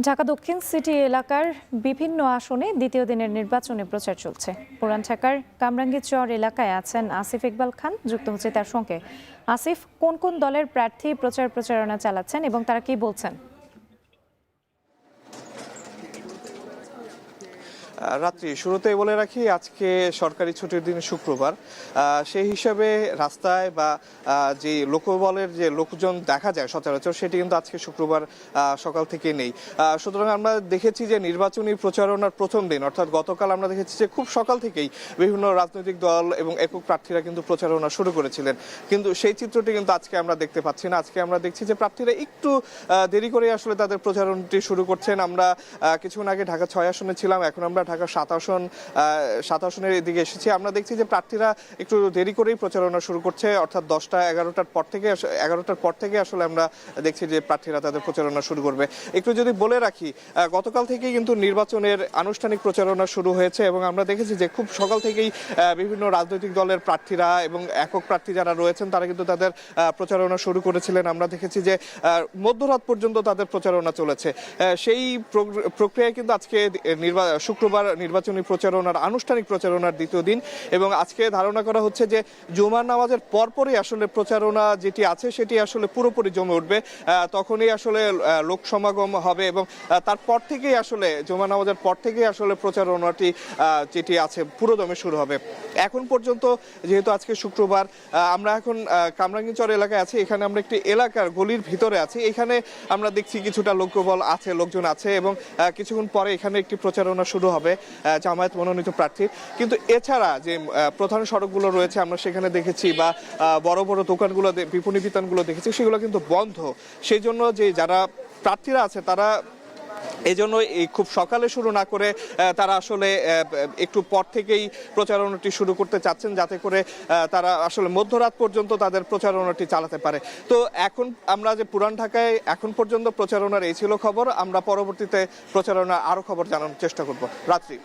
ঢাকা দক্ষিণ সিটি এলাকার বিভিন্ন আসনে দ্বিতীয় দিনের নির্বাচনে প্রচার চলছে। পুরান ঢাকার কামরাঙ্গীরচর এলাকায় আছেন আসিফ ইকবাল খান, যুক্ত হচ্ছে তার সঙ্গে। আসিফ, কোন কোন দলের প্রার্থী প্রচারণা চালাচ্ছেন এবং তারা কি বলছেন? রাত্রি শুরুতেই বলে রাখি, আজকে সরকারি ছুটির দিন শুক্রবার। সেই হিসাবে রাস্তায় বা যে লোকবলের যে লোকজন দেখা যায় সচরাচর, সেটি কিন্তু আজকে শুক্রবার সকাল থেকে নেই। সুতরাং আমরা দেখেছি যে নির্বাচনী প্রচারণার প্রথম দিন, অর্থাৎ গতকাল আমরা দেখেছি যে খুব সকাল থেকেই বিভিন্ন রাজনৈতিক দল এবং একক প্রার্থীরা কিন্তু প্রচারণা শুরু করেছিলেন, কিন্তু সেই চিত্রটি কিন্তু আজকে আমরা দেখতে পাচ্ছি না। আজকে আমরা দেখছি যে প্রার্থীরা একটু দেরি করে আসলে তাদের প্রচারণাটি শুরু করছেন। আমরা কিছুক্ষণ আগে ঢাকা 6 আসনে ছিলাম, এখন আমরা ঢাকা 7 আসনের দিকে এসেছি। আমরা দেখছি যে প্রার্থীরা একটু দেরি করেই প্রচারণা শুরু করছে, অর্থাৎ 10টা-11টার পর থেকে আসলে আমরা দেখছি যে প্রার্থীরা তাদের প্রচারণা শুরু করবে। একটু যদি বলে রাখি, গতকাল থেকেই কিন্তু নির্বাচনের আনুষ্ঠানিক প্রচারণা শুরু হয়েছে এবং আমরা দেখেছি যে খুব সকাল থেকেই বিভিন্ন রাজনৈতিক দলের প্রার্থীরা এবং একক প্রার্থী যারা রয়েছেন তারা কিন্তু তাদের প্রচারণা শুরু করেছিলেন। আমরা দেখেছি যে মধ্যরাত পর্যন্ত তাদের প্রচারণা চলেছে। সেই প্রক্রিয়ায় কিন্তু আজকে শুক্রবার নির্বাচনী প্রচারণার আনুষ্ঠানিক প্রচারণার দ্বিতীয় দিন, এবং আজকে ধারণা করা হচ্ছে যে জুমার নামাজের পরপরই আসলে প্রচারণা যেটি আছে সেটি আসলে পুরোপুরি জমে উঠবে। তখনই আসলে লোক সমাগম হবে এবং তারপর থেকেই আসলে জুমার নামাজের পর থেকেই আসলে প্রচারণাটি যেটি আছে পুরোদমে শুরু হবে। এখন পর্যন্ত যেহেতু আজকে শুক্রবার, আমরা এখন কামরাঙ্গীরচর এলাকায় আছি। এখানে আমরা একটি এলাকার গলির ভিতরে আছি। এখানে আমরা দেখছি কিছুটা লোকজন আছে এবং কিছুক্ষণ পরে এখানে একটি প্রচারণা শুরু হবে জামায়াত মনোনীত প্রার্থী। কিন্তু এছাড়া যে প্রধান সড়কগুলো রয়েছে আমরা সেখানে দেখেছি, বা বড় বড় দোকানগুলো, বিপণী বিতানগুলো দেখেছি, সেগুলো কিন্তু বন্ধ। সেই জন্য যে যারা প্রার্থীরা আছে তারা এই জন্য খুব সকালে শুরু না করে তারা আসলে একটু পর থেকেই প্রচারণাটি শুরু করতে চাচ্ছেন, যাতে করে তারা আসলে মধ্যরাত পর্যন্ত তাদের প্রচারণাটি চালাতে পারে। তো এখন আমরা যে পুরান ঢাকায় এখন পর্যন্ত প্রচারণার এই ছিল খবর। আমরা পরবর্তীতে প্রচারণার আরো খবর জানানোর চেষ্টা করব। রাত্রি।